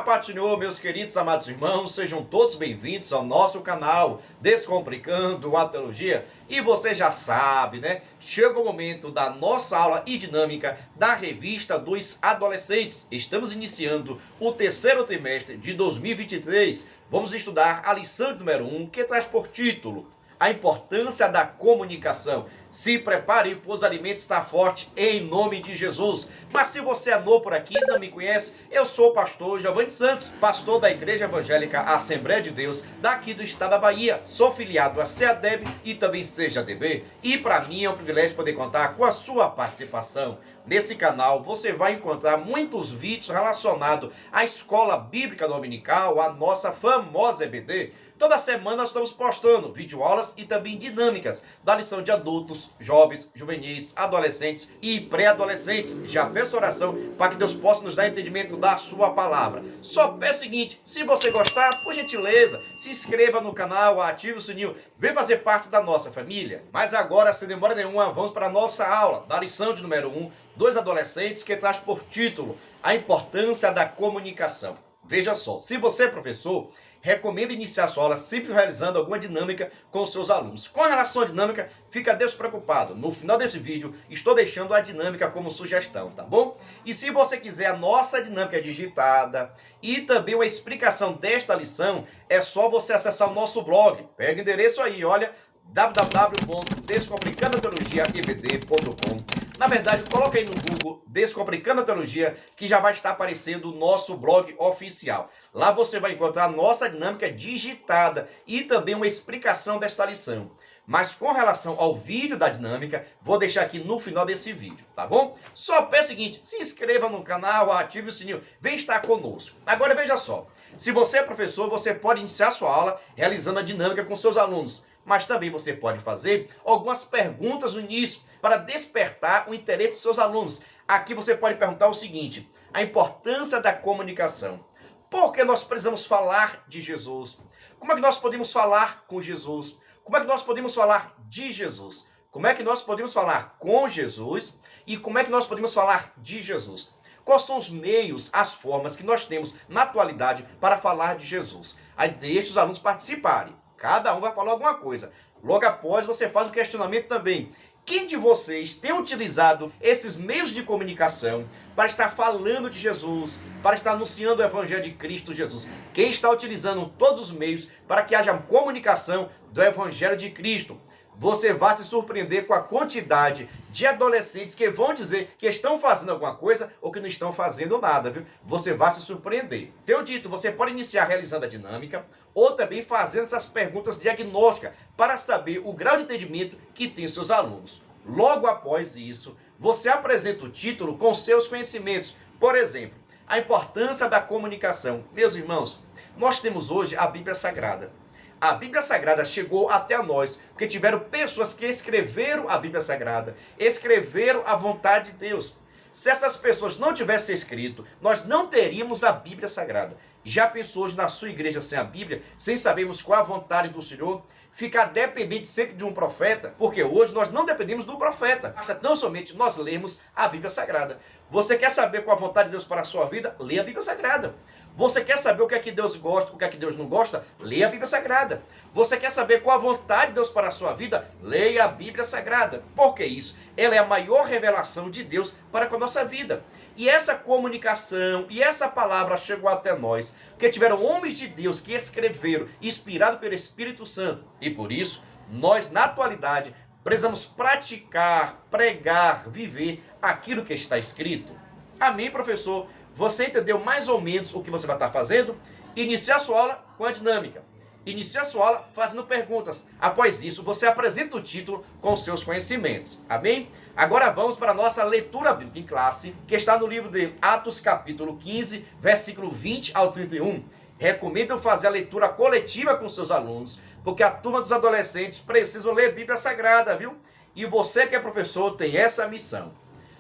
paz do Senhor, meus queridos amados irmãos, sejam todos bem-vindos ao nosso canal Descomplicando a Teologia. E você já sabe, né? Chega o momento da nossa aula e dinâmica da Revista dos Adolescentes. Estamos iniciando o terceiro trimestre de 2023. Vamos estudar a lição número 1, que traz por título a importância da comunicação. Se prepare, pois o alimento está forte, em nome de Jesus. Mas se você é novo por aqui e não me conhece, eu sou o pastor Giovanni Santos, pastor da Igreja Evangélica Assembleia de Deus, daqui do estado da Bahia. Sou filiado a CEADEB e também CEADB. E para mim é um privilégio poder contar com a sua participação. Nesse canal você vai encontrar muitos vídeos relacionados à escola bíblica dominical, a nossa famosa EBD. Toda semana nós estamos postando videoaulas e também dinâmicas da lição de adultos, jovens, juvenis, adolescentes e pré-adolescentes. Já peço oração para que Deus possa nos dar entendimento da sua palavra. Só peço o seguinte, se você gostar, por gentileza, se inscreva no canal, ative o sininho, vem fazer parte da nossa família. Mas agora, sem demora nenhuma, vamos para a nossa aula da lição de número 1, dos adolescentes, que traz por título a importância da comunicação. Veja só, se você é professor, recomendo iniciar a sua aula sempre realizando alguma dinâmica com os seus alunos. Com relação à dinâmica, fica despreocupado. No final desse vídeo, estou deixando a dinâmica como sugestão, tá bom? E se você quiser a nossa dinâmica digitada e também uma explicação desta lição, é só você acessar o nosso blog. Pega o endereço aí, olha, www.descomplicandoteologiaebd.com. Na verdade, coloca aí no Google Descomplicando a Teologia, que já vai estar aparecendo o nosso blog oficial. Lá você vai encontrar a nossa dinâmica digitada e também uma explicação desta lição. Mas com relação ao vídeo da dinâmica, vou deixar aqui no final desse vídeo, tá bom? Só peço o seguinte, se inscreva no canal, ative o sininho, vem estar conosco. Agora veja só, se você é professor, você pode iniciar sua aula realizando a dinâmica com seus alunos. Mas também você pode fazer algumas perguntas no início para despertar o interesse dos seus alunos. Aqui você pode perguntar o seguinte, a importância da comunicação. Por que nós precisamos falar de Jesus? Como é que nós podemos falar com Jesus? Como é que nós podemos falar de Jesus? Como é que nós podemos falar com Jesus? E como é que nós podemos falar de Jesus? Quais são os meios, as formas que nós temos na atualidade para falar de Jesus? Aí deixa os alunos participarem. Cada um vai falar alguma coisa. Logo após, você faz o questionamento também. Quem de vocês tem utilizado esses meios de comunicação para estar falando de Jesus, para estar anunciando o Evangelho de Cristo Jesus? Quem está utilizando todos os meios para que haja comunicação do Evangelho de Cristo? Você vai se surpreender com a quantidade de adolescentes que vão dizer que estão fazendo alguma coisa ou que não estão fazendo nada, viu? Você vai se surpreender. Tenho dito, você pode iniciar realizando a dinâmica ou também fazendo essas perguntas diagnósticas para saber o grau de entendimento que tem seus alunos. Logo após isso, você apresenta o título com seus conhecimentos. Por exemplo, a importância da comunicação. Meus irmãos, nós temos hoje a Bíblia Sagrada. A Bíblia Sagrada chegou até a nós, porque tiveram pessoas que escreveram a Bíblia Sagrada, escreveram a vontade de Deus. Se essas pessoas não tivessem escrito, nós não teríamos a Bíblia Sagrada. Já pensou hoje na sua igreja sem a Bíblia, sem sabermos qual a vontade do Senhor? Ficar dependente sempre de um profeta, porque hoje nós não dependemos do profeta. Basta tão somente nós lermos a Bíblia Sagrada. Você quer saber qual a vontade de Deus para a sua vida? Leia a Bíblia Sagrada. Você quer saber o que é que Deus gosta, o que é que Deus não gosta? Leia a Bíblia Sagrada. Você quer saber qual a vontade de Deus para a sua vida? Leia a Bíblia Sagrada. Por que isso? Ela é a maior revelação de Deus para com a nossa vida. E essa comunicação e essa palavra chegou até nós, porque tiveram homens de Deus que escreveram, inspirados pelo Espírito Santo. E por isso, nós na atualidade precisamos praticar, pregar, viver aquilo que está escrito. Amém, professor? Você entendeu mais ou menos o que você vai estar fazendo? Iniciar a sua aula com a dinâmica. Inicie a sua aula fazendo perguntas. Após isso, você apresenta o título com os seus conhecimentos. Amém? Agora vamos para a nossa leitura bíblica em classe, que está no livro de Atos capítulo 15, versículo 20 ao 31. Recomendo fazer a leitura coletiva com seus alunos, porque a turma dos adolescentes precisa ler Bíblia Sagrada, viu? E você que é professor tem essa missão.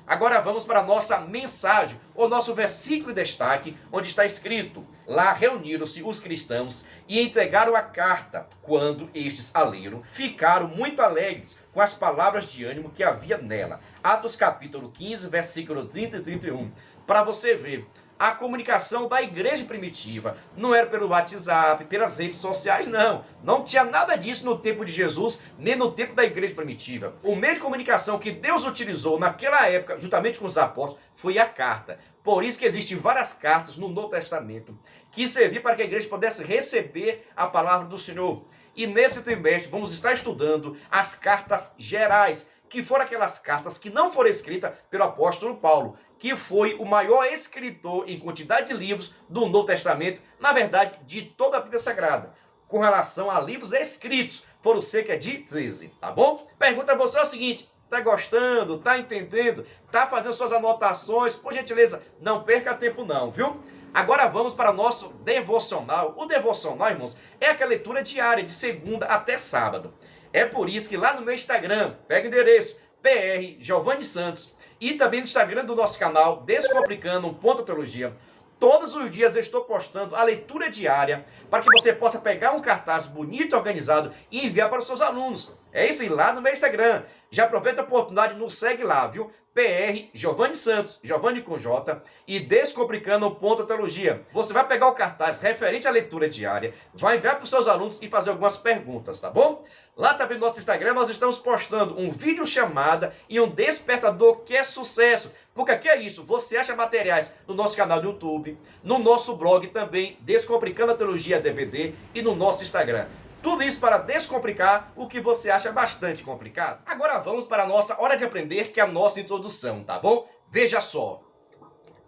Agora vamos para a nossa mensagem, o nosso versículo de destaque, onde está escrito: lá reuniram-se os cristãos e entregaram a carta. Quando estes a leram, ficaram muito alegres com as palavras de ânimo que havia nela. Atos capítulo 15, versículo 30 e 31. Para você ver a comunicação da igreja primitiva. Não era pelo WhatsApp, pelas redes sociais, não. Não tinha nada disso no tempo de Jesus, nem no tempo da igreja primitiva. O meio de comunicação que Deus utilizou naquela época, juntamente com os apóstolos, foi a carta. Por isso que existem várias cartas no Novo Testamento que serviam para que a igreja pudesse receber a palavra do Senhor. E nesse trimestre vamos estar estudando as cartas gerais, que foram aquelas cartas que não foram escritas pelo apóstolo Paulo, que foi o maior escritor em quantidade de livros do Novo Testamento, na verdade, de toda a Bíblia Sagrada. Com relação a livros escritos, foram cerca de 13, tá bom? Pergunta a você o seguinte: tá gostando? Tá entendendo? Tá fazendo suas anotações? Por gentileza, não perca tempo não, viu? Agora vamos para o nosso devocional. O devocional, irmãos, é aquela leitura diária de segunda até sábado. É por isso que lá no meu Instagram, pega o endereço PR Giovanni Santos e também no Instagram do nosso canal Descomplicando um Ponto Teologia. Todos os dias eu estou postando a leitura diária para que você possa pegar um cartaz bonito e organizado e enviar para os seus alunos. É isso aí, lá no meu Instagram. Já aproveita a oportunidade e nos segue lá, viu? PR Giovanni Santos, Giovanni com J, e Descomplicando um Ponto Teologia. Você vai pegar o cartaz referente à leitura diária, vai enviar para os seus alunos e fazer algumas perguntas, tá bom? Lá também no nosso Instagram nós estamos postando um vídeo chamada e um despertador que é sucesso. Porque aqui é isso, você acha materiais no nosso canal do YouTube, no nosso blog também, Descomplicando a Teologia DVD, e no nosso Instagram. Tudo isso para descomplicar o que você acha bastante complicado. Agora vamos para a nossa hora de aprender, que é a nossa introdução, tá bom? Veja só.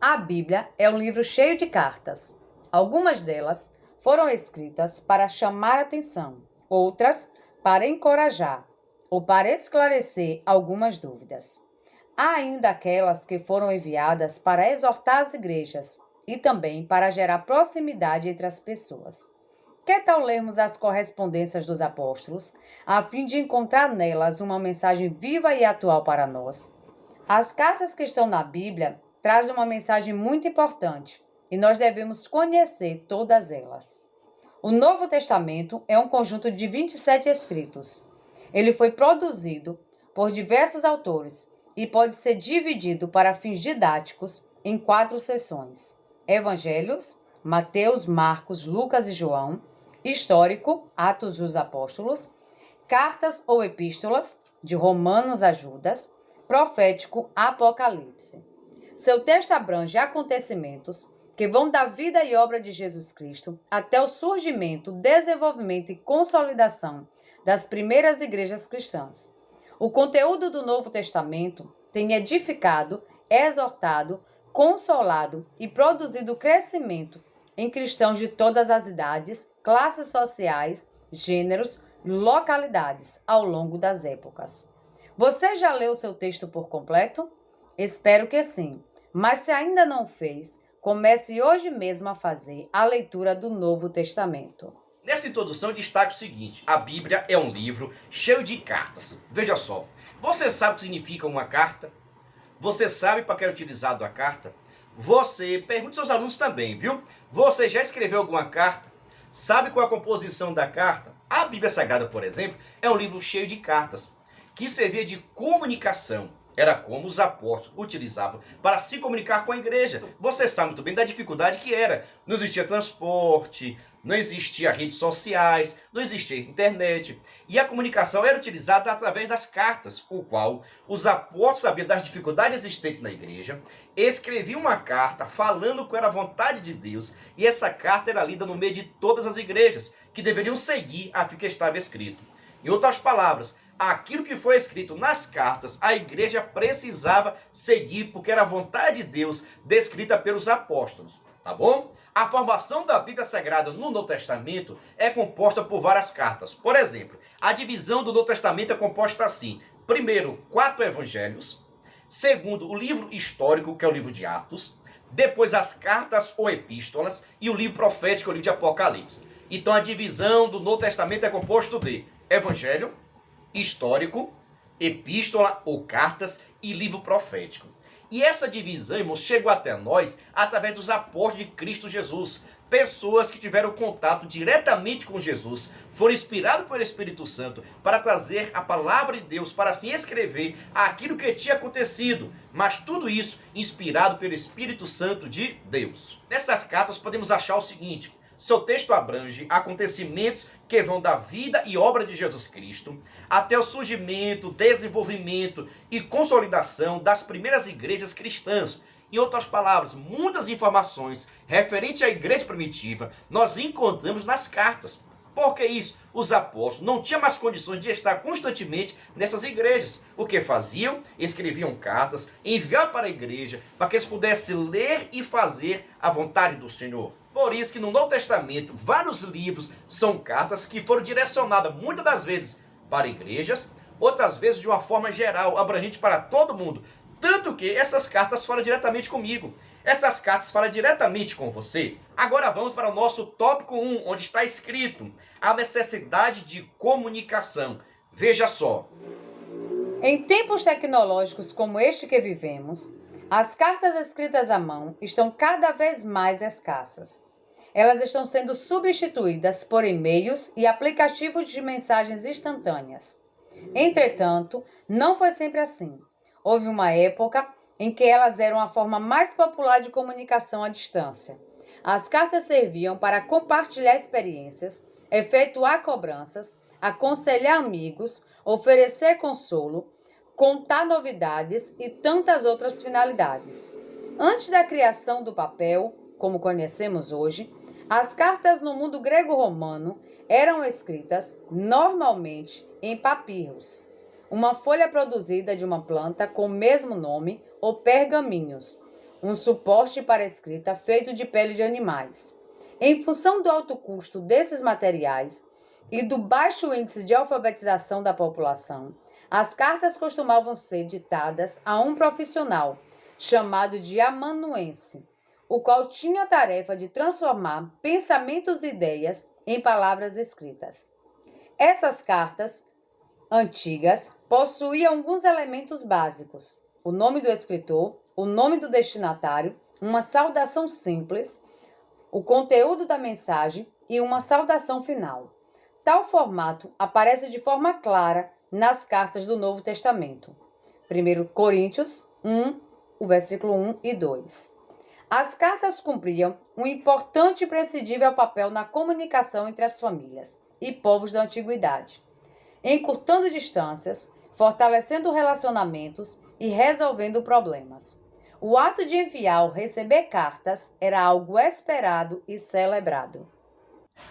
A Bíblia é um livro cheio de cartas. Algumas delas foram escritas para chamar atenção, outras para encorajar ou para esclarecer algumas dúvidas. Há ainda aquelas que foram enviadas para exortar as igrejas e também para gerar proximidade entre as pessoas. Que tal lermos as correspondências dos apóstolos, a fim de encontrar nelas uma mensagem viva e atual para nós? As cartas que estão na Bíblia trazem uma mensagem muito importante e nós devemos conhecer todas elas. O Novo Testamento é um conjunto de 27 escritos. Ele foi produzido por diversos autores e pode ser dividido para fins didáticos em 4 seções: Evangelhos, Mateus, Marcos, Lucas e João; histórico, Atos dos Apóstolos; cartas ou epístolas, de Romanos a Judas; profético, Apocalipse. Seu texto abrange acontecimentos que vão da vida e obra de Jesus Cristo até o surgimento, desenvolvimento e consolidação das primeiras igrejas cristãs. O conteúdo do Novo Testamento tem edificado, exortado, consolado e produzido crescimento em cristãos de todas as idades, classes sociais, gêneros, localidades ao longo das épocas. Você já leu seu texto por completo? Espero que sim, mas se ainda não fez, comece hoje mesmo a fazer a leitura do Novo Testamento. Nessa introdução eu destaco o seguinte: a Bíblia é um livro cheio de cartas. Veja só, você sabe o que significa uma carta? Você sabe para que é utilizado a carta? Você, pergunte aos seus alunos também, viu? Você já escreveu alguma carta? Sabe qual é a composição da carta? A Bíblia Sagrada, por exemplo, é um livro cheio de cartas, que servia de comunicação. Era como os apóstolos utilizavam para se comunicar com a igreja. Você sabe muito bem da dificuldade que era. Não existia transporte, não existia redes sociais, não existia internet. E a comunicação era utilizada através das cartas, o qual os apóstolos sabiam das dificuldades existentes na igreja, escreviam uma carta falando qual era a vontade de Deus, e essa carta era lida no meio de todas as igrejas, que deveriam seguir aquilo que estava escrito. Em outras palavras, aquilo que foi escrito nas cartas, a igreja precisava seguir, porque era a vontade de Deus descrita pelos apóstolos, tá bom? A formação da Bíblia Sagrada no Novo Testamento é composta por várias cartas. Por exemplo, a divisão do Novo Testamento é composta assim: primeiro, 4 evangelhos; segundo, o livro histórico, que é o livro de Atos; depois as cartas ou epístolas, e o livro profético, o livro de Apocalipse. Então a divisão do Novo Testamento é composto de evangelho, histórico, epístola ou cartas e livro profético. E essa divisão, irmãos, chegou até nós através dos apóstolos de Cristo Jesus. Pessoas que tiveram contato diretamente com Jesus, foram inspirados pelo Espírito Santo para trazer a palavra de Deus, para assim escrever aquilo que tinha acontecido, mas tudo isso inspirado pelo Espírito Santo de Deus. Nessas cartas podemos achar o seguinte: seu texto abrange acontecimentos que vão da vida e obra de Jesus Cristo até o surgimento, desenvolvimento e consolidação das primeiras igrejas cristãs. Em outras palavras, muitas informações referentes à igreja primitiva nós encontramos nas cartas. Por que isso? Os apóstolos não tinham mais condições de estar constantemente nessas igrejas. O que faziam? Escreviam cartas, enviavam para a igreja, para que eles pudessem ler e fazer a vontade do Senhor. Por isso que no Novo Testamento, vários livros são cartas que foram direcionadas muitas das vezes para igrejas, outras vezes de uma forma geral, abrangente para todo mundo. Tanto que essas cartas falam diretamente comigo. Essas cartas falam diretamente com você. Agora vamos para o nosso tópico 1, onde está escrito a necessidade de comunicação. Veja só. Em tempos tecnológicos como este que vivemos, as cartas escritas à mão estão cada vez mais escassas. Elas estão sendo substituídas por e-mails e aplicativos de mensagens instantâneas. Entretanto, não foi sempre assim. Houve uma época em que elas eram a forma mais popular de comunicação à distância. As cartas serviam para compartilhar experiências, efetuar cobranças, aconselhar amigos, oferecer consolo, contar novidades e tantas outras finalidades. Antes da criação do papel, como conhecemos hoje, as cartas no mundo grego-romano eram escritas normalmente em papiros, uma folha produzida de uma planta com o mesmo nome, ou pergaminhos, um suporte para escrita feito de pele de animais. Em função do alto custo desses materiais e do baixo índice de alfabetização da população, as cartas costumavam ser ditadas a um profissional, chamado de amanuense, o qual tinha a tarefa de transformar pensamentos e ideias em palavras escritas. Essas cartas antigas possuíam alguns elementos básicos: o nome do escritor, o nome do destinatário, uma saudação simples, o conteúdo da mensagem e uma saudação final. Tal formato aparece de forma clara nas cartas do Novo Testamento. 1 Coríntios 1, o versículo 1 e 2. As cartas cumpriam um importante e imprescindível papel na comunicação entre as famílias e povos da antiguidade, encurtando distâncias, fortalecendo relacionamentos e resolvendo problemas. O ato de enviar ou receber cartas era algo esperado e celebrado.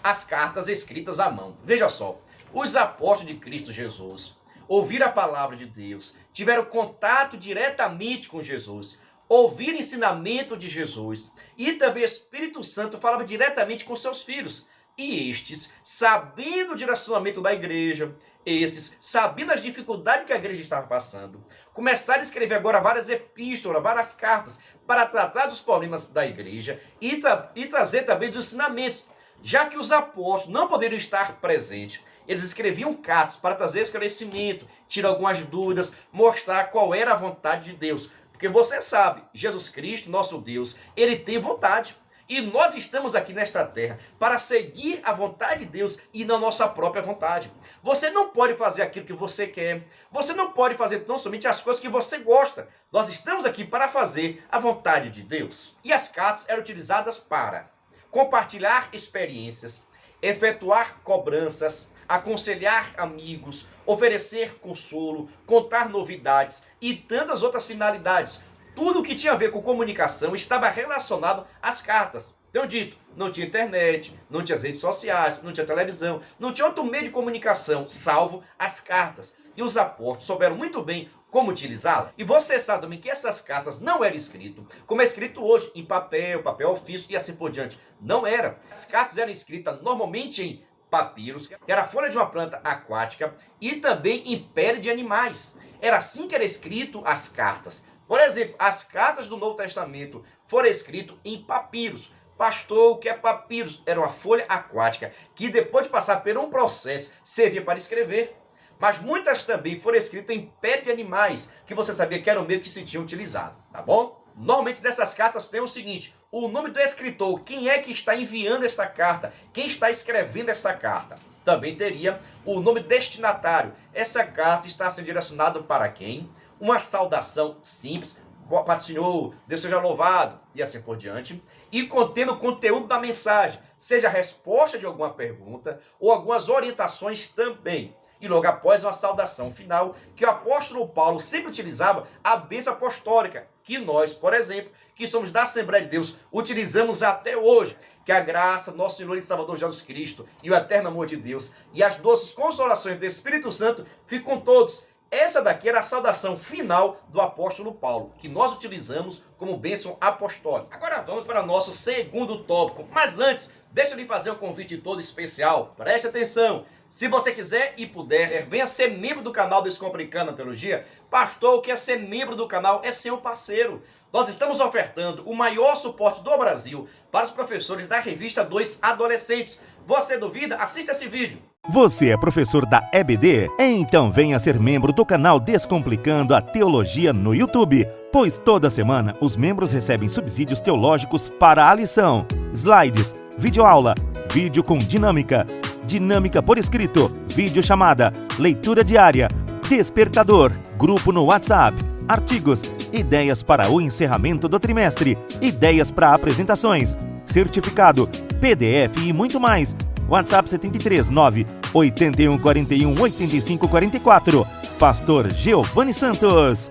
As cartas escritas à mão. Veja só, os apóstolos de Cristo Jesus ouviram a palavra de Deus, tiveram contato diretamente com Jesus, ouviram o ensinamento de Jesus, e também o Espírito Santo falava diretamente com seus filhos. E estes, sabendo o direcionamento da igreja, esses, sabendo as dificuldades que a igreja estava passando, começaram a escrever agora várias epístolas, várias cartas, para tratar dos problemas da igreja e trazer também dos ensinamentos. Já que os apóstolos não poderiam estar presentes, eles escreviam cartas para trazer esclarecimento, tirar algumas dúvidas, mostrar qual era a vontade de Deus. Porque você sabe, Jesus Cristo, nosso Deus, ele tem vontade. E nós estamos aqui nesta terra para seguir a vontade de Deus e não a nossa própria vontade. Você não pode fazer aquilo que você quer. Você não pode fazer tão somente as coisas que você gosta. Nós estamos aqui para fazer a vontade de Deus. E as cartas eram utilizadas para compartilhar experiências, efetuar cobranças, aconselhar amigos, oferecer consolo, contar novidades e tantas outras finalidades. Tudo que tinha a ver com comunicação estava relacionado às cartas. Tenho dito, não tinha internet, não tinha as redes sociais, não tinha televisão, não tinha outro meio de comunicação, salvo as cartas. E os apóstolos souberam muito bem como utilizá-la. E você sabe também que essas cartas não eram escritas, como é escrito hoje, em papel, papel ofício e assim por diante. Não era. As cartas eram escritas normalmente em papiros, que era a folha de uma planta aquática, e também em pele de animais. Era assim que era escrito as cartas. Por exemplo, as cartas do Novo Testamento foram escritas em papiros. Pastor, o que é papiros? Era uma folha aquática que depois de passar por um processo servia para escrever. mas muitas também foram escritas em pele de animais, que você sabia que era o meio que se tinha utilizado, tá bom? Normalmente dessas cartas tem o seguinte: o nome do escritor, quem é que está enviando esta carta, quem está escrevendo esta carta. Também teria o nome destinatário, essa carta está sendo direcionada para quem? Uma saudação simples, boa parte, Senhor, Deus seja louvado, e assim por diante, e contendo o conteúdo da mensagem, seja a resposta de alguma pergunta ou algumas orientações também. E logo após uma saudação final, que o apóstolo Paulo sempre utilizava, a bênção apostólica, que nós, por exemplo, que somos da Assembleia de Deus, utilizamos até hoje. Que a graça do nosso Senhor e Salvador Jesus Cristo e o eterno amor de Deus e as doces consolações do Espírito Santo fiquem com todos. Essa daqui era a saudação final do apóstolo Paulo, que nós utilizamos como bênção apostólica. Agora vamos para o nosso segundo tópico. Mas antes, deixa eu lhe fazer um convite todo especial. Preste atenção. Se você quiser e puder, venha ser membro do canal Descomplicando a Teologia. Pastor, o que é ser membro do canal? É ser um parceiro. Nós estamos ofertando o maior suporte do Brasil para os professores da revista 2 Adolescentes. Você duvida? Assista esse vídeo. Você é professor da EBD? Então venha ser membro do canal Descomplicando a Teologia no YouTube, pois toda semana os membros recebem subsídios teológicos para a lição, slides, videoaula, vídeo com dinâmica, dinâmica por escrito, videochamada, leitura diária, despertador, grupo no WhatsApp, artigos, ideias para o encerramento do trimestre, ideias para apresentações, certificado, PDF e muito mais. WhatsApp 73 9 81 41 85 44. Pastor Giovanni Santos.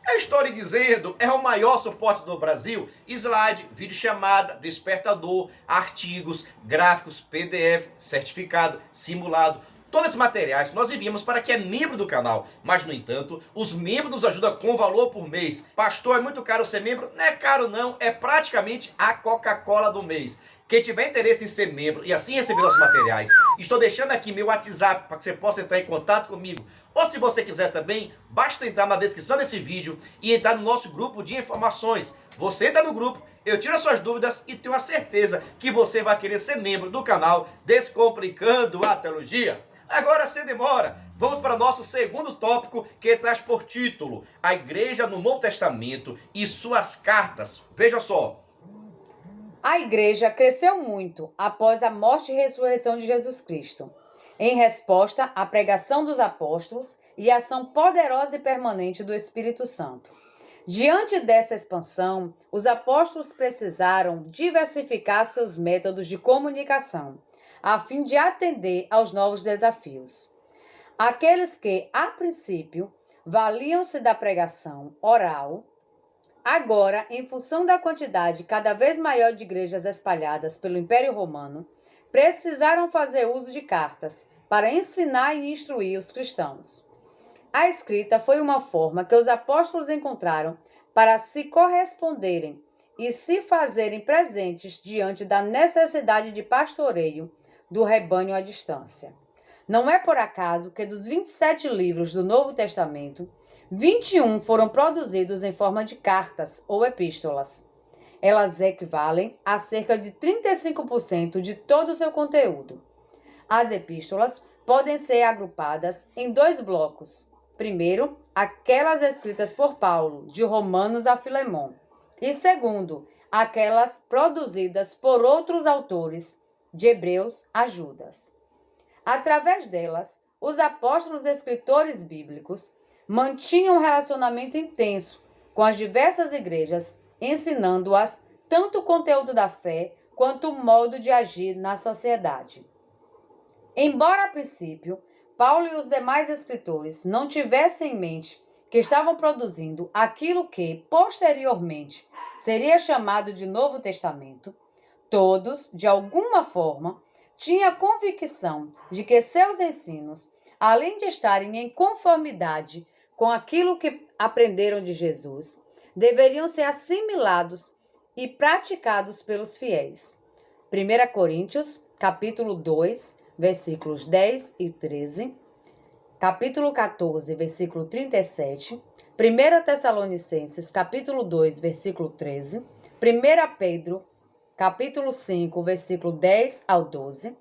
Eu estou lhe dizendo, é o maior suporte do Brasil. Slide, videochamada, despertador, artigos, gráficos, PDF, certificado, simulado. Todos esses materiais nós enviamos para quem é membro do canal, mas, no entanto, os membros nos ajudam com valor por mês. Pastor, é muito caro ser membro? Não é caro não, é praticamente a Coca-Cola do mês. Quem tiver interesse em ser membro e assim receber nossos materiais, estou deixando aqui meu WhatsApp para que você possa entrar em contato comigo. Ou se você quiser também, basta entrar na descrição desse vídeo e entrar no nosso grupo de informações. Você entra no grupo, eu tiro as suas dúvidas e tenho a certeza que você vai querer ser membro do canal Descomplicando a Teologia. Agora, sem demora, vamos para o nosso segundo tópico, que traz por título a Igreja no Novo Testamento e suas cartas. Veja só. A igreja cresceu muito após a morte e ressurreição de Jesus Cristo, em resposta à pregação dos apóstolos e à ação poderosa e permanente do Espírito Santo. Diante dessa expansão, os apóstolos precisaram diversificar seus métodos de comunicação, a fim de atender aos novos desafios. Aqueles que, a princípio, valiam-se da pregação oral, agora, em função da quantidade cada vez maior de igrejas espalhadas pelo Império Romano, precisaram fazer uso de cartas para ensinar e instruir os cristãos. A escrita foi uma forma que os apóstolos encontraram para se corresponderem e se fazerem presentes diante da necessidade de pastoreio do rebanho à distância. Não é por acaso que dos 27 livros do Novo Testamento, 21 foram produzidos em forma de cartas ou epístolas. Elas equivalem a cerca de 35% de todo o seu conteúdo. As epístolas podem ser agrupadas em dois blocos. Primeiro, aquelas escritas por Paulo, de Romanos a Filemon. E segundo, aquelas produzidas por outros autores, de Hebreus a Judas. Através delas, os apóstolos escritores bíblicos mantinham um relacionamento intenso com as diversas igrejas, ensinando-as tanto o conteúdo da fé quanto o modo de agir na sociedade. Embora, a princípio, Paulo e os demais escritores não tivessem em mente que estavam produzindo aquilo que, posteriormente, seria chamado de Novo Testamento, todos, de alguma forma, tinham a convicção de que seus ensinos, além de estarem em conformidade com aquilo que aprenderam de Jesus, deveriam ser assimilados e praticados pelos fiéis. 1 Coríntios, capítulo 2, versículos 10 e 13, capítulo 14, versículo 37, 1 Tessalonicenses, capítulo 2, versículo 13, 1 Pedro, capítulo 5, versículo 10 ao 12,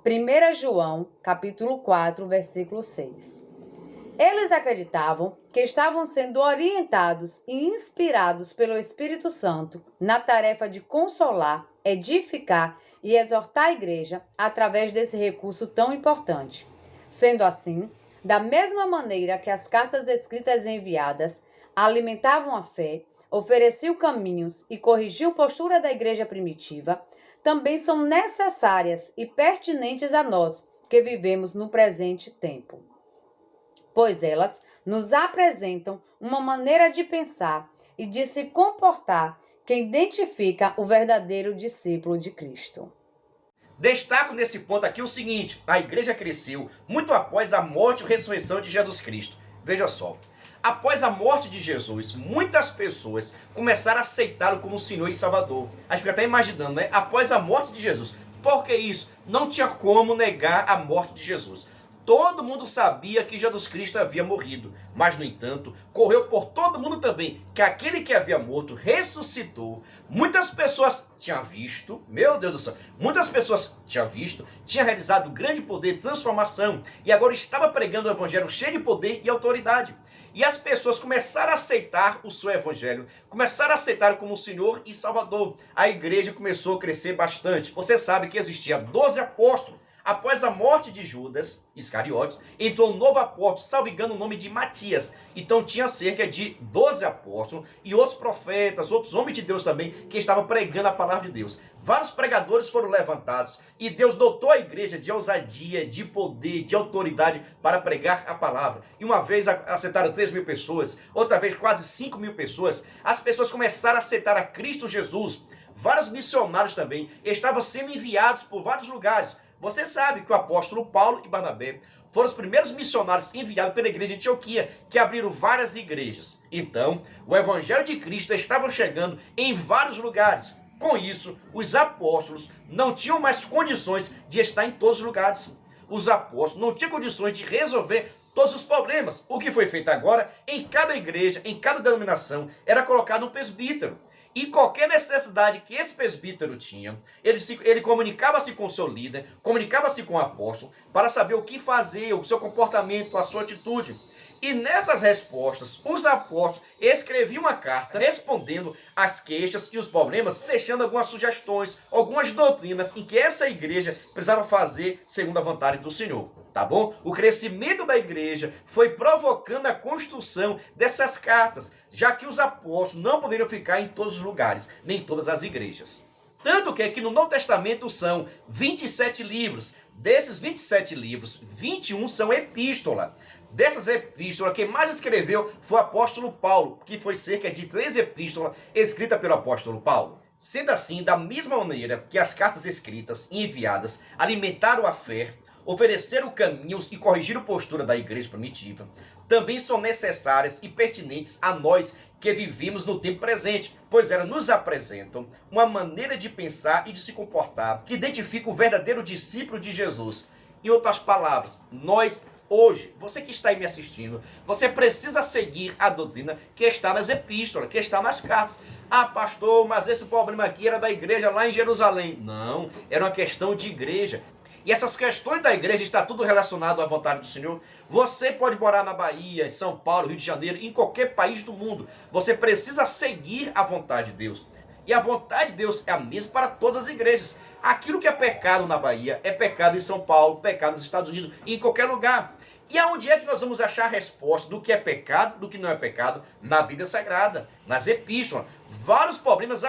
1 João, capítulo 4, versículo 6. Eles acreditavam que estavam sendo orientados e inspirados pelo Espírito Santo na tarefa de consolar, edificar e exortar a igreja através desse recurso tão importante. Sendo assim, da mesma maneira que as cartas escritas enviadas alimentavam a fé, ofereciam caminhos e corrigiam postura da igreja primitiva, também são necessárias e pertinentes a nós que vivemos no presente tempo, pois elas nos apresentam uma maneira de pensar e de se comportar que identifica o verdadeiro discípulo de Cristo. Destaco nesse ponto aqui o seguinte: a igreja cresceu muito após a morte e ressurreição de Jesus Cristo. Veja só, após a morte de Jesus, muitas pessoas começaram a aceitá-lo como Senhor e Salvador. A gente fica até imaginando, né? Após a morte de Jesus. Por que isso? Não tinha como negar a morte de Jesus. Todo mundo sabia que Jesus Cristo havia morrido, mas, no entanto, correu por todo mundo também que aquele que havia morto ressuscitou. Muitas pessoas tinham visto, meu Deus do céu, muitas pessoas tinham visto, tinha realizado grande poder, transformação, e agora estava pregando o evangelho cheio de poder e autoridade. E as pessoas começaram a aceitar o seu evangelho, começaram a aceitar como Senhor e Salvador. A igreja começou a crescer bastante. Você sabe que existia 12 apóstolos. Após a morte de Judas Iscariotes, entrou um novo apóstolo, salvo engano, o nome de Matias. Então tinha cerca de 12 apóstolos e outros profetas, outros homens de Deus também, que estavam pregando a palavra de Deus. Vários pregadores foram levantados e Deus dotou a igreja de ousadia, de poder, de autoridade para pregar a palavra. E uma vez aceitaram 3.000 pessoas, outra vez quase 5.000 pessoas. As pessoas começaram a aceitar a Cristo Jesus. Vários missionários também estavam sendo enviados por vários lugares. Você sabe que o apóstolo Paulo e Barnabé foram os primeiros missionários enviados pela igreja de Antioquia, que abriram várias igrejas. Então, o evangelho de Cristo estava chegando em vários lugares. Com isso, os apóstolos não tinham mais condições de estar em todos os lugares. Os apóstolos não tinham condições de resolver todos os problemas. O que foi feito agora, em cada igreja, em cada denominação, era colocado um presbítero. E qualquer necessidade que esse presbítero tinha, ele comunicava-se com o seu líder, comunicava-se com o apóstolo, para saber o que fazer, o seu comportamento, a sua atitude. E nessas respostas, os apóstolos escreviam uma carta respondendo às queixas e os problemas, deixando algumas sugestões, algumas doutrinas em que essa igreja precisava fazer segundo a vontade do Senhor. Tá bom? O crescimento da igreja foi provocando a construção dessas cartas, já que os apóstolos não poderiam ficar em todos os lugares, nem em todas as igrejas. Tanto que aqui no Novo Testamento são 27 livros. Desses 27 livros, 21 são epístola. Dessas epístolas, quem mais escreveu foi o apóstolo Paulo, que foi cerca de 3 epístolas escritas pelo apóstolo Paulo. Sendo assim, da mesma maneira que as cartas escritas e enviadas alimentaram a fé, ofereceram caminhos e corrigiram a postura da igreja primitiva, também são necessárias e pertinentes a nós que vivemos no tempo presente, pois elas nos apresentam uma maneira de pensar e de se comportar que identifica o verdadeiro discípulo de Jesus. Em outras palavras, nós hoje, você que está aí me assistindo, você precisa seguir a doutrina que está nas epístolas, que está nas cartas. Ah, pastor, mas esse problema aqui era da igreja lá em Jerusalém. Não, era uma questão de igreja. E essas questões da igreja está tudo relacionado à vontade do Senhor. Você pode morar na Bahia, em São Paulo, Rio de Janeiro, em qualquer país do mundo. Você precisa seguir a vontade de Deus. E a vontade de Deus é a mesma para todas as igrejas. Aquilo que é pecado na Bahia é pecado em São Paulo, pecado nos Estados Unidos, em qualquer lugar. E aonde é que nós vamos achar a resposta do que é pecado, do que não é pecado? Na Bíblia Sagrada, nas epístolas. Vários problemas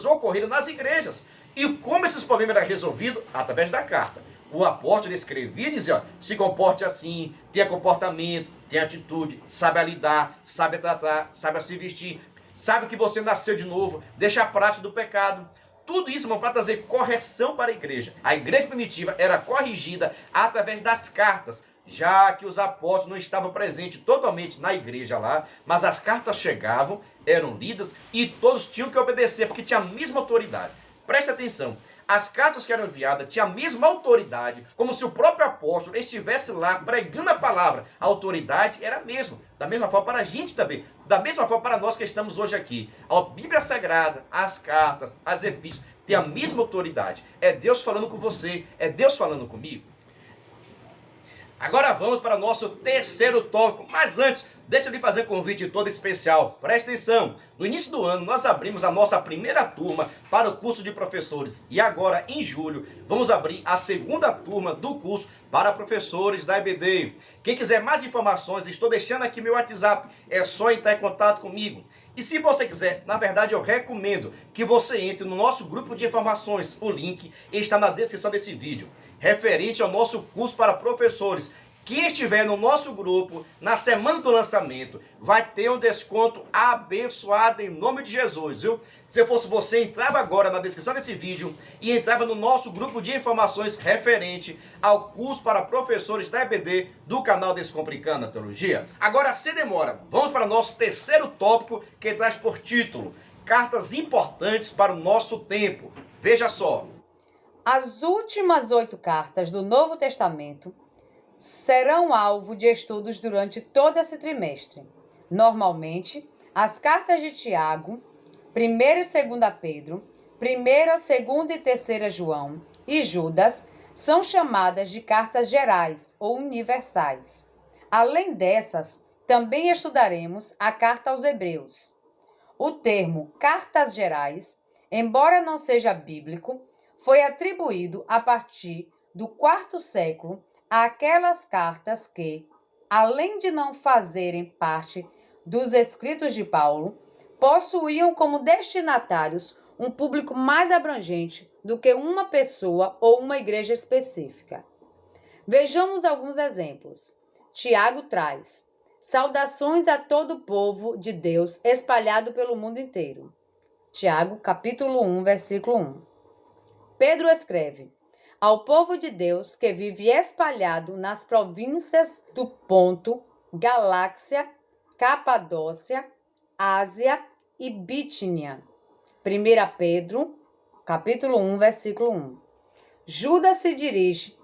ocorreram nas igrejas. E como esses problemas eram resolvidos? Através da carta. O apóstolo escrevia e dizia, ó, se comporte assim, tenha comportamento, tenha atitude, saiba lidar, saiba tratar, saiba se vestir, saiba que você nasceu de novo, deixa a prática do pecado. Tudo isso vão para trazer correção para a igreja. A igreja primitiva era corrigida através das cartas, já que os apóstolos não estavam presentes totalmente na igreja lá, mas as cartas chegavam, eram lidas e todos tinham que obedecer, porque tinha a mesma autoridade. Preste atenção, as cartas que eram enviadas tinham a mesma autoridade, como se o próprio apóstolo estivesse lá pregando a palavra. A autoridade era a mesma, da mesma forma para a gente também, da mesma forma para nós que estamos hoje aqui. A Bíblia Sagrada, as cartas, as epístolas, tem a mesma autoridade. É Deus falando com você, é Deus falando comigo. Agora vamos para o nosso terceiro tópico, mas antes, deixa eu lhe fazer um convite todo especial. Presta atenção, no início do ano nós abrimos a nossa primeira turma para o curso de professores. E agora, em julho, vamos abrir a segunda turma do curso para professores da EBD. Quem quiser mais informações, estou deixando aqui meu WhatsApp, é só entrar em contato comigo. E se você quiser, na verdade eu recomendo que você entre no nosso grupo de informações. O link está na descrição desse vídeo. Referente ao nosso curso para professores. Quem estiver no nosso grupo, na semana do lançamento, vai ter um desconto abençoado em nome de Jesus, viu? Se eu fosse você, entrava agora na descrição desse vídeo e entrava no nosso grupo de informações referente ao curso para professores da EBD do canal Descomplicando a Teologia. Agora, sem demora, vamos para o nosso terceiro tópico, que traz por título Cartas Importantes para o Nosso Tempo. Veja só. As últimas 8 cartas do Novo Testamento serão alvo de estudos durante todo esse trimestre. Normalmente, as cartas de Tiago, 1ª e 2ª Pedro, 1ª, 2ª e 3ª João e Judas são chamadas de cartas gerais ou universais. Além dessas, também estudaremos a carta aos Hebreus. O termo cartas gerais, embora não seja bíblico, foi atribuído a partir do 4º século àquelas cartas que, além de não fazerem parte dos escritos de Paulo, possuíam como destinatários um público mais abrangente do que uma pessoa ou uma igreja específica. Vejamos alguns exemplos. Tiago traz: saudações a todo o povo de Deus espalhado pelo mundo inteiro. Tiago, capítulo 1, versículo 1. Pedro escreve: ao povo de Deus que vive espalhado nas províncias do Ponto, Galáxia, Capadócia, Ásia e Bitínia. 1 Pedro, capítulo 1, versículo 1. Judas se dirige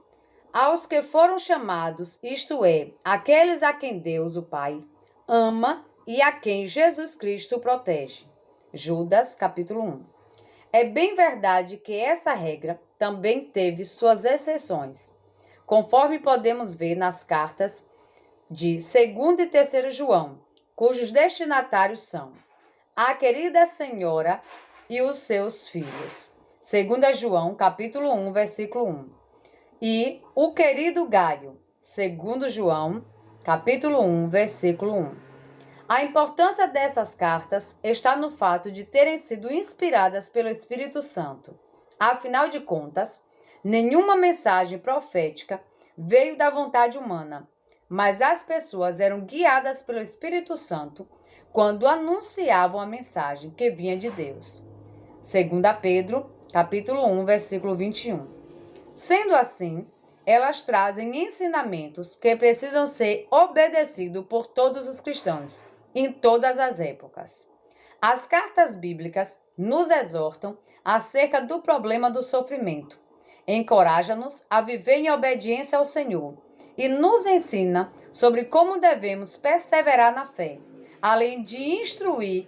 aos que foram chamados, isto é, aqueles a quem Deus, o Pai, ama e a quem Jesus Cristo protege. Judas, capítulo 1. É bem verdade que essa regra também teve suas exceções, conforme podemos ver nas cartas de 2º e 3º João, cujos destinatários são a querida senhora e os seus filhos. 2 João, capítulo 1, versículo 1. E o querido Gaio, 2 João, capítulo 1, versículo 1. A importância dessas cartas está no fato de terem sido inspiradas pelo Espírito Santo. Afinal de contas, nenhuma mensagem profética veio da vontade humana, mas as pessoas eram guiadas pelo Espírito Santo quando anunciavam a mensagem que vinha de Deus. 2 Pedro, capítulo 1, versículo 21. Sendo assim, elas trazem ensinamentos que precisam ser obedecidos por todos os cristãos, em todas as épocas. As cartas bíblicas nos exortam acerca do problema do sofrimento, encoraja-nos a viver em obediência ao Senhor e nos ensina sobre como devemos perseverar na fé, além de instruir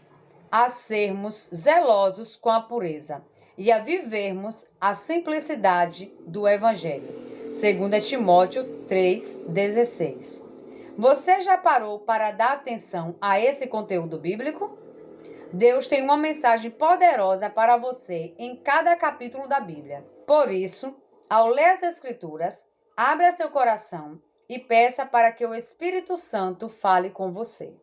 a sermos zelosos com a pureza e a vivermos a simplicidade do Evangelho. 2 Timóteo 3,16. Você já parou para dar atenção a esse conteúdo bíblico? Deus tem uma mensagem poderosa para você em cada capítulo da Bíblia. Por isso, ao ler as Escrituras, abra seu coração e peça para que o Espírito Santo fale com você.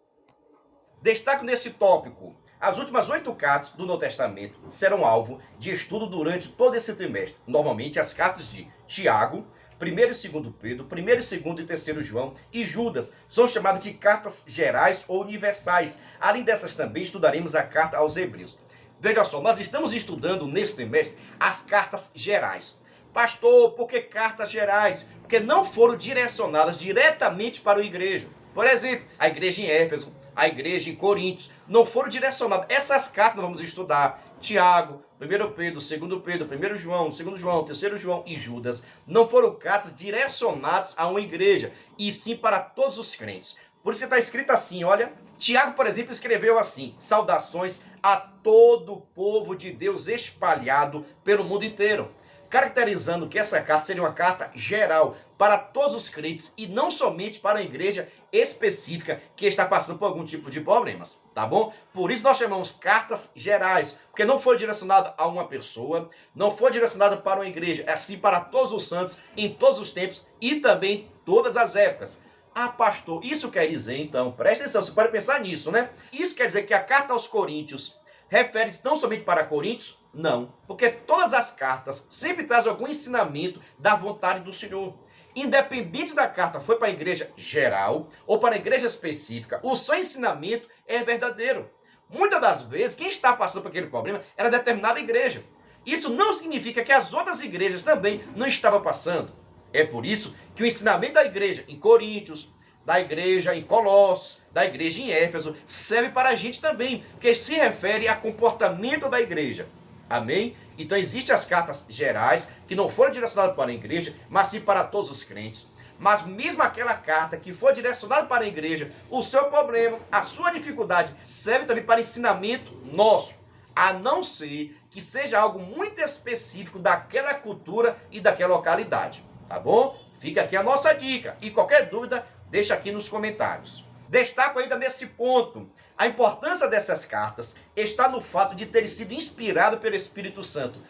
Destaco nesse tópico: as últimas 8 cartas do Novo Testamento serão alvo de estudo durante todo esse trimestre. Normalmente as cartas de Tiago, 1º e 2º Pedro, 1º e 2º e 3º João e Judas são chamadas de cartas gerais ou universais. Além dessas também estudaremos a carta aos Hebreus. Veja só, nós estamos estudando nesse trimestre as cartas gerais. Pastor, por que cartas gerais? Porque não foram direcionadas diretamente para a igreja. Por exemplo, a igreja em Éfeso, a igreja em Coríntios, não foram direcionadas. Essas cartas nós vamos estudar. Tiago, 1 Pedro, 2 Pedro, 1 João, 2 João, 3 João e Judas não foram cartas direcionadas a uma igreja, e sim para todos os crentes. Por isso está escrito assim, olha, Tiago, por exemplo, escreveu assim: saudações a todo o povo de Deus espalhado pelo mundo inteiro, caracterizando que essa carta seria uma carta geral para todos os crentes e não somente para a igreja específica que está passando por algum tipo de problemas, tá bom? Por isso nós chamamos cartas gerais, porque não foi direcionada a uma pessoa, não foi direcionada para uma igreja, é assim para todos os santos em todos os tempos e também em todas as épocas. Ah, pastor, isso quer dizer, então, presta atenção, você pode pensar nisso, né? Isso quer dizer que a carta aos Coríntios refere-se não somente para Coríntios? Não, porque todas as cartas sempre trazem algum ensinamento da vontade do Senhor. Independente da carta foi para a igreja geral ou para a igreja específica, o seu ensinamento é verdadeiro. Muitas das vezes, quem está passando por aquele problema era determinada igreja. Isso não significa que as outras igrejas também não estavam passando. É por isso que o ensinamento da igreja em Coríntios, da igreja em Colossos, da igreja em Éfeso, serve para a gente também, que se refere a comportamento da igreja. Amém? Então existem as cartas gerais, que não foram direcionadas para a igreja, mas sim para todos os crentes. Mas mesmo aquela carta que foi direcionada para a igreja, o seu problema, a sua dificuldade, serve também para ensinamento nosso. A não ser que seja algo muito específico daquela cultura e daquela localidade. Tá bom? Fica aqui a nossa dica. E qualquer dúvida, deixa aqui nos comentários. Destaco ainda nesse ponto, a importância dessas cartas está no fato de terem sido inspiradas pelo Espírito Santo.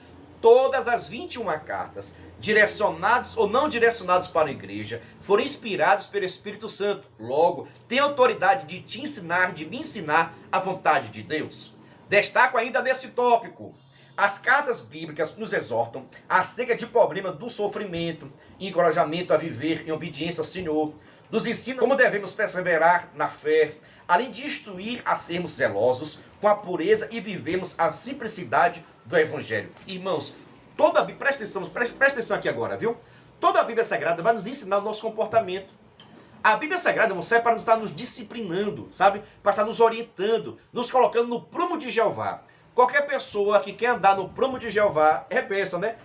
Todas as 21 cartas, direcionadas ou não direcionadas para a igreja, foram inspiradas pelo Espírito Santo. Logo, tem autoridade de te ensinar, de me ensinar a vontade de Deus. Destaco ainda nesse tópico, as cartas bíblicas nos exortam acerca de problema do sofrimento, encorajamento a viver em obediência ao Senhor, nos ensina como devemos perseverar na fé, além de instruir a sermos zelosos com a pureza e vivemos a simplicidade do Evangelho. Irmãos, toda a Bíblia, presta atenção aqui agora, viu? Toda a Bíblia Sagrada vai nos ensinar o nosso comportamento. A Bíblia Sagrada não serve para estar nos disciplinando, sabe? Para estar nos orientando, nos colocando no prumo de Jeová. Qualquer pessoa que quer andar no prumo de Jeová, repensa, né?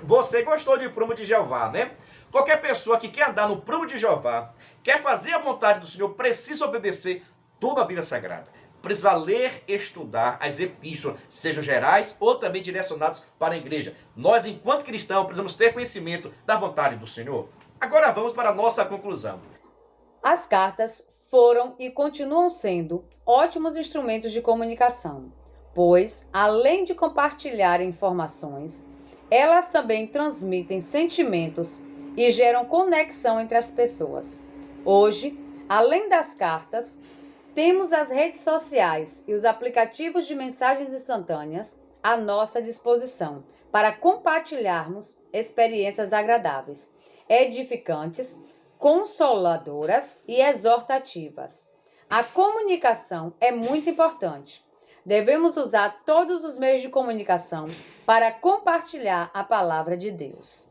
Você gostou de prumo de Jeová, né? Qualquer pessoa que quer andar no prumo de Jeová, quer fazer a vontade do Senhor, precisa obedecer toda a Bíblia Sagrada. Precisa ler, estudar as epístolas, sejam gerais ou também direcionadas para a igreja. Nós, enquanto cristãos, precisamos ter conhecimento da vontade do Senhor. Agora vamos para a nossa conclusão. As cartas foram e continuam sendo ótimos instrumentos de comunicação, pois, além de compartilhar informações, elas também transmitem sentimentos e geram conexão entre as pessoas. Hoje, além das cartas, temos as redes sociais e os aplicativos de mensagens instantâneas à nossa disposição para compartilharmos experiências agradáveis, edificantes, consoladoras e exortativas. A comunicação é muito importante. Devemos usar todos os meios de comunicação para compartilhar a palavra de Deus.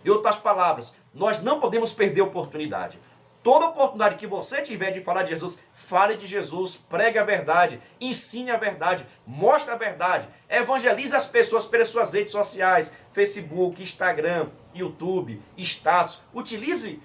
Em outras palavras, nós não podemos perder a oportunidade. Toda oportunidade que você tiver de falar de Jesus, fale de Jesus, pregue a verdade, ensine a verdade, mostre a verdade, evangelize as pessoas pelas suas redes sociais, Facebook, Instagram, YouTube, status. Utilize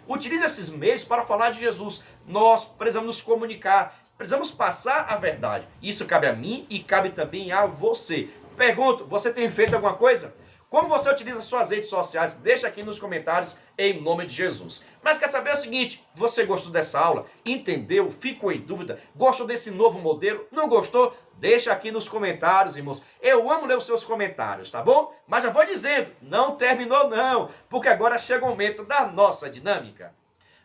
esses meios para falar de Jesus. Nós precisamos nos comunicar, precisamos passar a verdade. Isso cabe a mim e cabe também a você. Pergunto, você tem feito alguma coisa? Como você utiliza suas redes sociais? Deixa aqui nos comentários, em nome de Jesus. Mas quer saber o seguinte, você gostou dessa aula? Entendeu? Ficou em dúvida? Gostou desse novo modelo? Não gostou? Deixa aqui nos comentários, irmãos. Eu amo ler os seus comentários, tá bom? Mas já vou dizendo, não terminou não, porque agora chega o momento da nossa dinâmica.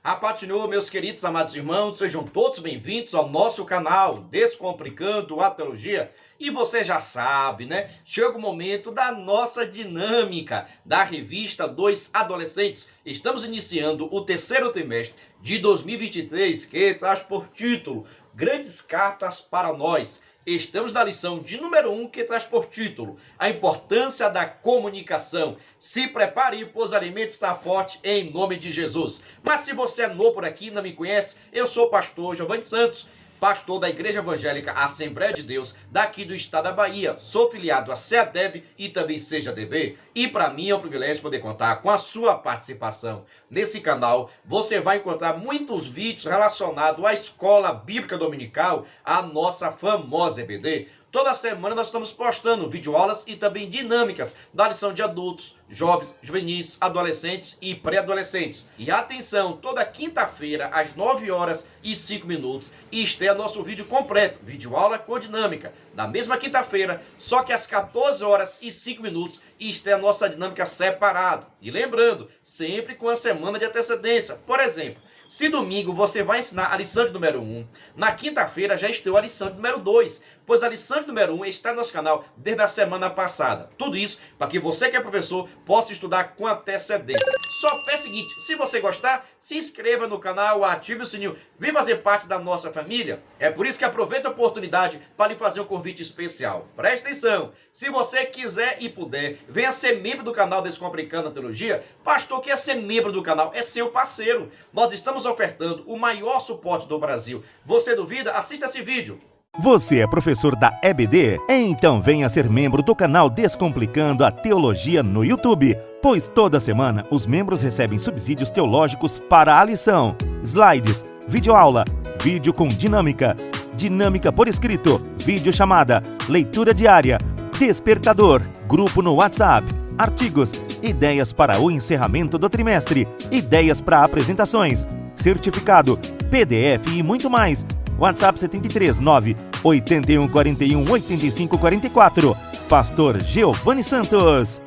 A paz do Senhor, meus queridos amados irmãos, sejam todos bem-vindos ao nosso canal Descomplicando a Teologia. E você já sabe, né? Chega o momento da nossa dinâmica da revista Dois Adolescentes. Estamos iniciando o terceiro trimestre de 2023, que traz por título Grandes Cartas para Nós. Estamos na lição de número 1, que traz por título A Importância da Comunicação. Se prepare, pois o alimento está forte, em nome de Jesus. Mas se você é novo por aqui e não me conhece, eu sou o pastor Giovanni Santos. pastor da Igreja Evangélica Assembleia de Deus, daqui do estado da Bahia. Sou filiado a CEADEB e também SEJADB. E para mim é um privilégio poder contar com a sua participação. Nesse canal você vai encontrar muitos vídeos relacionados à Escola Bíblica Dominical, a nossa famosa EBD. Toda semana nós estamos postando videoaulas e também dinâmicas da lição de adultos, jovens, juvenis, adolescentes e pré-adolescentes. E atenção, toda quinta-feira às 9h05 estreia nosso vídeo completo, videoaula com dinâmica. Na mesma quinta-feira, só que às 14h05 estreia a nossa dinâmica separado. E lembrando, sempre com a semana de antecedência. Por exemplo, se domingo você vai ensinar a lição de número 1, na quinta-feira já estreou a lição de número 2, pois a lição de número 1 está no nosso canal desde a semana passada. Tudo isso para que você que é professor possa estudar com antecedência. Só peço o seguinte, se você gostar, se inscreva no canal, ative o sininho, vem fazer parte da nossa família. É por isso que aproveito a oportunidade para lhe fazer um convite especial. Preste atenção, se você quiser e puder, venha ser membro do canal Descomplicando a Teologia. Pastor, que é ser membro do canal? É seu parceiro. Nós estamos ofertando o maior suporte do Brasil. Você duvida? Assista esse vídeo. Você é professor da EBD? Então venha ser membro do canal Descomplicando a Teologia no YouTube, pois toda semana os membros recebem subsídios teológicos para a lição, slides, videoaula, vídeo com dinâmica, dinâmica por escrito, videochamada, leitura diária, despertador, grupo no WhatsApp, artigos, ideias para o encerramento do trimestre, ideias para apresentações, certificado, PDF e muito mais. WhatsApp 73 9 81 41 85 44. Pastor Giovanni Santos.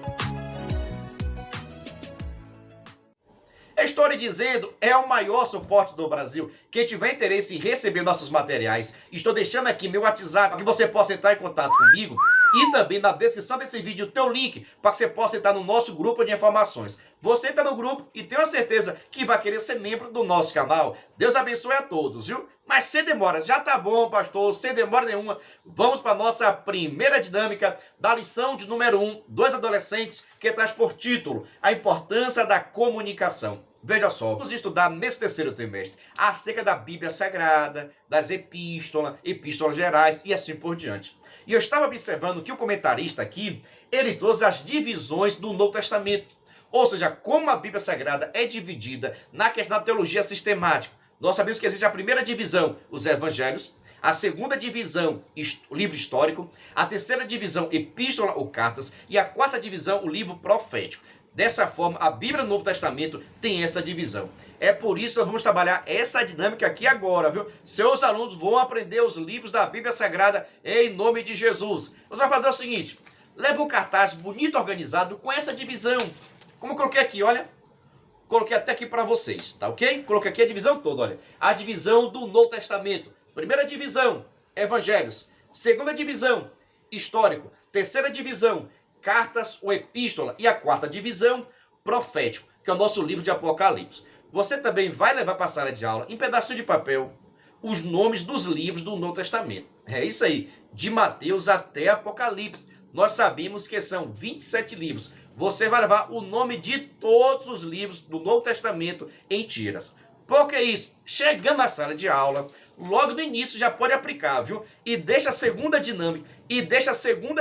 Estou lhe dizendo, é o maior suporte do Brasil. Quem tiver interesse em receber nossos materiais, estou deixando aqui meu WhatsApp para que você possa entrar em contato comigo. E também na descrição desse vídeo tem o link para que você possa entrar no nosso grupo de informações. Você está no grupo e tenho a certeza que vai querer ser membro do nosso canal. Deus abençoe a todos, viu? Mas sem demora, já tá bom, pastor, sem demora nenhuma. Vamos para a nossa primeira dinâmica da lição de número 1, dois adolescentes, que traz por título a importância da comunicação. Veja só, vamos estudar nesse terceiro trimestre acerca da Bíblia Sagrada, das epístolas gerais e assim por diante. E eu estava observando que o comentarista aqui, ele trouxe as divisões do Novo Testamento. Ou seja, como a Bíblia Sagrada é dividida na questão da teologia sistemática. Nós sabemos que existe a primeira divisão, os evangelhos, a segunda divisão, o livro histórico, a terceira divisão, epístola ou cartas, e a quarta divisão, o livro profético. Dessa forma, a Bíblia do Novo Testamento tem essa divisão. É por isso que nós vamos trabalhar essa dinâmica aqui agora, viu? Seus alunos vão aprender os livros da Bíblia Sagrada em nome de Jesus. Nós vamos fazer o seguinte, leva um cartaz bonito organizado com essa divisão. Como eu coloquei aqui, olha. Coloquei até aqui para vocês, tá ok? Coloquei aqui a divisão toda, olha. A divisão do Novo Testamento. Primeira divisão, evangelhos. Segunda divisão, histórico. Terceira divisão, cartas ou epístola. E a quarta divisão, profético, que é o nosso livro de Apocalipse. Você também vai levar para a sala de aula, em pedacinho de papel, os nomes dos livros do Novo Testamento. É isso aí, de Mateus até Apocalipse. Nós sabemos que são 27 livros. Você vai levar o nome de todos os livros do Novo Testamento em tiras. Por que isso? Chegando na sala de aula, logo no início já pode aplicar, viu? E deixa a segunda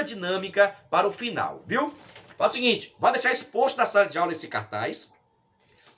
dinâmica para o final, viu? Faz o seguinte, vai deixar exposto na sala de aula esse cartaz.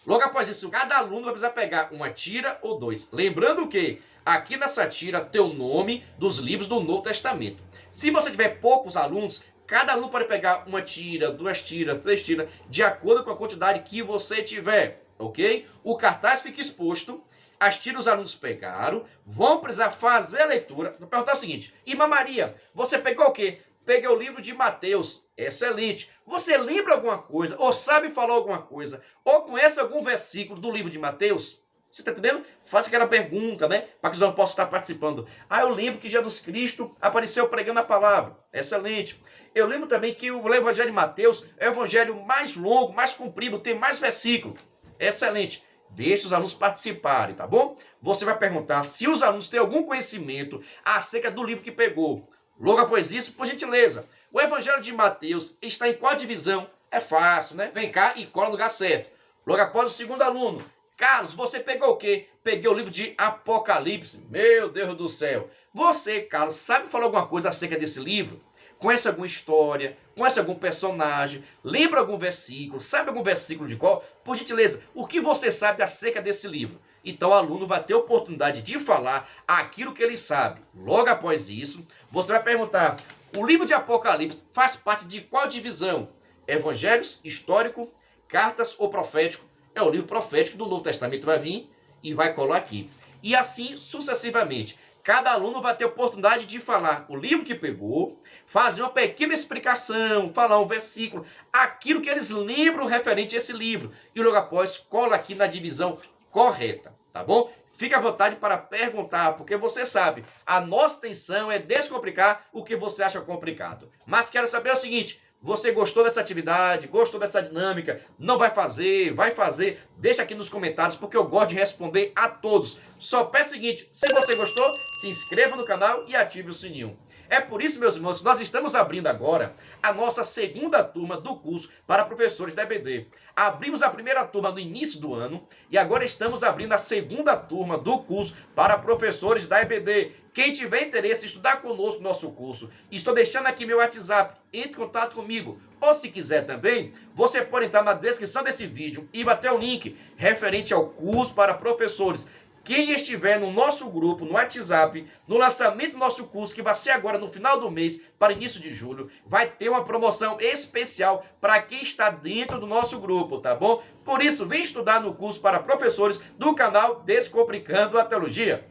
Logo após isso, cada aluno vai precisar pegar uma tira ou dois. Lembrando que aqui nessa tira tem o nome dos livros do Novo Testamento. Se você tiver poucos alunos, cada aluno pode pegar uma tira, duas tiras, três tiras, de acordo com a quantidade que você tiver, ok? O cartaz fica exposto, as tiras os alunos pegaram, vão precisar fazer a leitura. Vou perguntar o seguinte, Irmã Maria, você pegou o quê? Peguei o livro de Mateus. Excelente. Você lembra alguma coisa, ou sabe falar alguma coisa, ou conhece algum versículo do livro de Mateus? Você está entendendo? Faça aquela pergunta, né? Para que os alunos possam estar participando. Ah, eu lembro que Jesus Cristo apareceu pregando a palavra. Excelente. Eu lembro também que o Evangelho de Mateus é o evangelho mais longo, mais comprido, tem mais versículos. Excelente. Deixe os alunos participarem, tá bom? Você vai perguntar se os alunos têm algum conhecimento acerca do livro que pegou. Logo após isso, por gentileza, o Evangelho de Mateus está em qual divisão? É fácil, né? Vem cá e cola no lugar certo. Logo após o segundo aluno, Carlos, você pegou o quê? Peguei o livro de Apocalipse. Meu Deus do céu. Você, Carlos, sabe falar alguma coisa acerca desse livro? Conhece alguma história? Conhece algum personagem? Lembra algum versículo? Sabe algum versículo de qual? Por gentileza, o que você sabe acerca desse livro? Então o aluno vai ter a oportunidade de falar aquilo que ele sabe. Logo após isso, você vai perguntar: o livro de Apocalipse faz parte de qual divisão? Evangelhos, histórico, cartas ou profético? É o livro profético do Novo Testamento, vai vir e vai colar aqui. E assim sucessivamente. Cada aluno vai ter a oportunidade de falar o livro que pegou, fazer uma pequena explicação, falar um versículo, aquilo que eles lembram referente a esse livro. E logo após, cola aqui na divisão correta, tá bom? Fique à vontade para perguntar, porque você sabe, a nossa intenção é descomplicar o que você acha complicado. Mas quero saber o seguinte: você gostou dessa atividade? Gostou dessa dinâmica? Não vai fazer? Vai fazer? Deixa aqui nos comentários, porque eu gosto de responder a todos. Só peço o seguinte: se você gostou, se inscreva no canal e ative o sininho. É por isso, meus irmãos, que nós estamos abrindo agora a nossa segunda turma do curso para professores da EBD. Abrimos a primeira turma no início do ano e agora estamos abrindo a segunda turma do curso para professores da EBD. Quem tiver interesse em estudar conosco nosso curso, estou deixando aqui meu WhatsApp, entre em contato comigo. Ou se quiser também, você pode entrar na descrição desse vídeo e vai ter um link referente ao curso para professores. Quem estiver no nosso grupo, no WhatsApp, no lançamento do nosso curso, que vai ser agora no final do mês, para início de julho, vai ter uma promoção especial para quem está dentro do nosso grupo, tá bom? Por isso, vem estudar no curso para professores do canal Descomplicando a Teologia.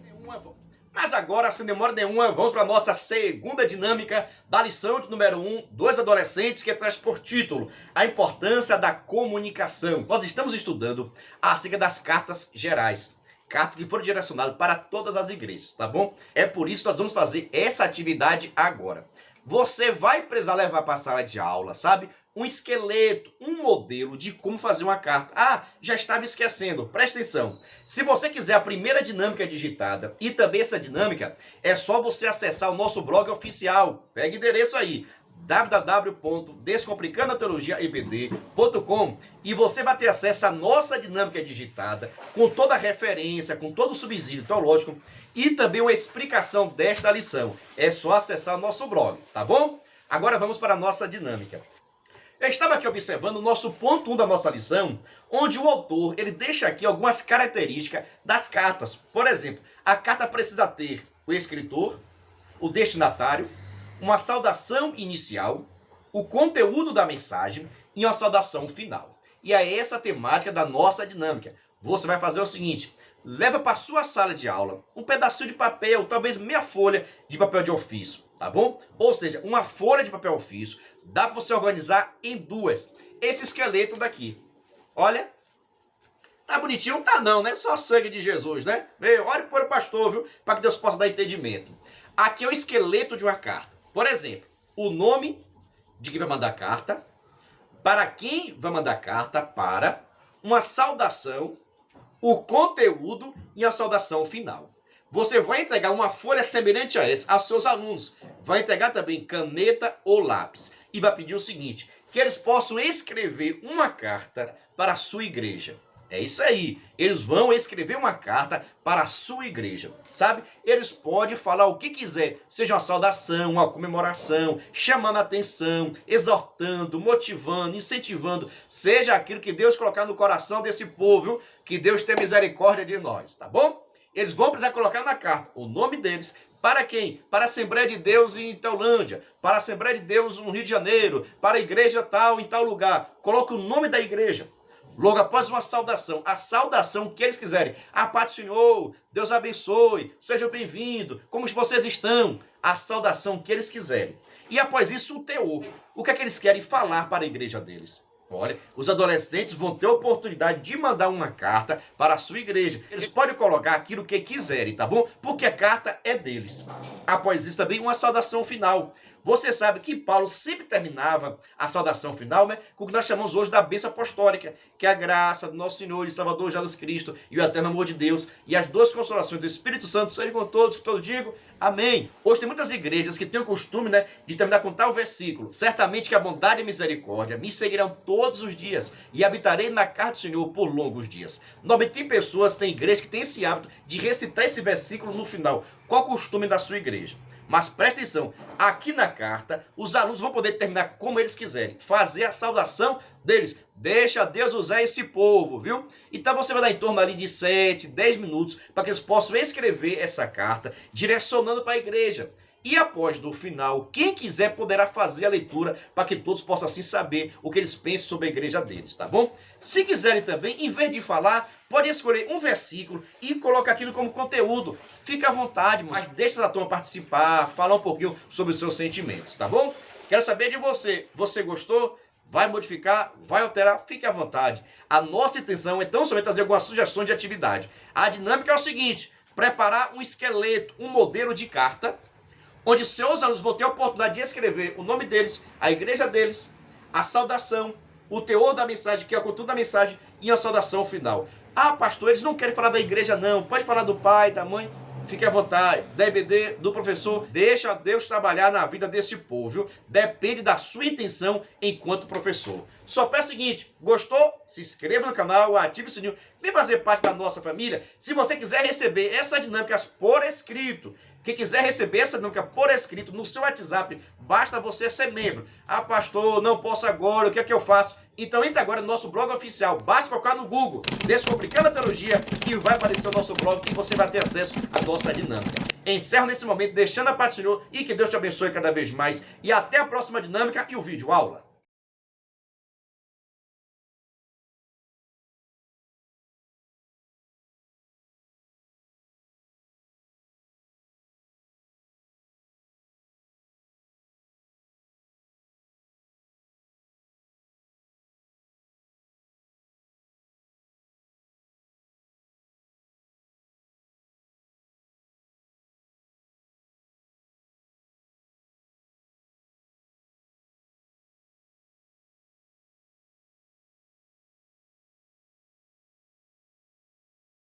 Mas agora, sem demora nenhuma, vamos para a nossa segunda dinâmica da lição de número 1, dois adolescentes, que traz por título a importância da comunicação. Nós estamos estudando acerca das cartas gerais. Cartas que foram direcionadas para todas as igrejas, tá bom? É por isso que nós vamos fazer essa atividade agora. Você vai precisar levar para a sala de aula, sabe? Um esqueleto, um modelo de como fazer uma carta. Ah, já estava esquecendo, presta atenção. Se você quiser a primeira dinâmica digitada e também essa dinâmica, é só você acessar o nosso blog oficial. Pega o endereço aí, www.descomplicandoateologiaebd.com, e você vai ter acesso à nossa dinâmica digitada, com toda a referência, com todo o subsídio teológico e também uma explicação desta lição. É só acessar o nosso blog, tá bom? Agora vamos para a nossa dinâmica. Eu estava aqui observando o nosso ponto 1 da nossa lição, onde o autor ele deixa aqui algumas características das cartas. Por exemplo, a carta precisa ter o escritor, o destinatário, uma saudação inicial, o conteúdo da mensagem e uma saudação final. E é essa a temática da nossa dinâmica. Você vai fazer o seguinte: leva para a sua sala de aula um pedacinho de papel, talvez meia folha de papel de ofício, tá bom? Ou seja, uma folha de papel ofício, dá para você organizar em duas. Esse esqueleto daqui, olha, tá bonitinho? Tá não, né? Só sangue de Jesus, né? Olha para o pastor, viu? Para que Deus possa dar entendimento. Aqui é o esqueleto de uma carta. Por exemplo, o nome de quem vai mandar a carta, para quem vai mandar a carta, para uma saudação, o conteúdo e a saudação final. Você vai entregar uma folha semelhante a essa aos seus alunos. Vai entregar também caneta ou lápis. E vai pedir o seguinte: que eles possam escrever uma carta para a sua igreja. É isso aí. Eles vão escrever uma carta para a sua igreja, sabe? Eles podem falar o que quiser, seja uma saudação, uma comemoração, chamando a atenção, exortando, motivando, incentivando, seja aquilo que Deus colocar no coração desse povo, que Deus tenha misericórdia de nós, tá bom? Eles vão precisar colocar na carta o nome deles. Para quem? Para a Assembleia de Deus em Teolândia, para a Assembleia de Deus no Rio de Janeiro, para a igreja tal em tal lugar. Coloque o nome da igreja. Logo após uma saudação, a saudação que eles quiserem. A paz do Senhor, Deus abençoe, sejam bem-vindos, como vocês estão? A saudação que eles quiserem. E após isso, o teor. O que é que eles querem falar para a igreja deles? Olha, os adolescentes vão ter a oportunidade de mandar uma carta para a sua igreja. Eles podem colocar aquilo que quiserem, tá bom? Porque a carta é deles. Após isso também uma saudação final. Você sabe que Paulo sempre terminava a saudação final, né, com o que nós chamamos hoje da bênção apostólica, que é a graça do nosso Senhor e Salvador Jesus Cristo e o eterno amor de Deus e as duas consolações do Espírito Santo sejam com todos, que todos digam amém. Hoje tem muitas igrejas que têm o costume, né, de terminar com tal versículo: certamente que a bondade e a misericórdia me seguirão todos os dias e habitarei na casa do Senhor por longos dias. Normalmente tem pessoas, tem igrejas que têm esse hábito de recitar esse versículo no final. Qual o costume da sua igreja? Mas presta atenção, aqui na carta, os alunos vão poder terminar como eles quiserem, fazer a saudação deles. Deixa Deus usar esse povo, viu? Então você vai dar em torno ali de 7, 10 minutos para que eles possam escrever essa carta, direcionando para a igreja. E após do final, quem quiser poderá fazer a leitura para que todos possam assim saber o que eles pensam sobre a igreja deles, tá bom? Se quiserem também, em vez de falar, pode escolher um versículo e colocar aquilo como conteúdo. Fica à vontade, mas deixa a turma participar, falar um pouquinho sobre os seus sentimentos, tá bom? Quero saber de você. Você gostou? Vai modificar? Vai alterar? Fique à vontade. A nossa intenção é tão somente trazer algumas sugestões de atividade. A dinâmica é o seguinte: preparar um esqueleto, um modelo de carta, onde seus alunos vão ter a oportunidade de escrever o nome deles, a igreja deles, a saudação, o teor da mensagem, que é o conteúdo da mensagem, e a saudação final. Ah, pastor, eles não querem falar da igreja não, pode falar do pai, da mãe, fique à vontade. Da EBD, do professor, deixa Deus trabalhar na vida desse povo, viu? Depende da sua intenção enquanto professor. Só peço o seguinte: gostou? Se inscreva no canal, ative o sininho, vem fazer parte da nossa família. Se você quiser receber essas dinâmicas por escrito, quem quiser receber essa dinâmica por escrito no seu WhatsApp, basta você ser membro. Ah, pastor, não posso agora, o que é que eu faço? Então entre agora no nosso blog oficial, basta colocar no Google Descomplicando a Teologia, que vai aparecer o nosso blog e você vai ter acesso à nossa dinâmica. Encerro nesse momento deixando a paz do Senhor e que Deus te abençoe cada vez mais. E até a próxima dinâmica e o vídeo aula.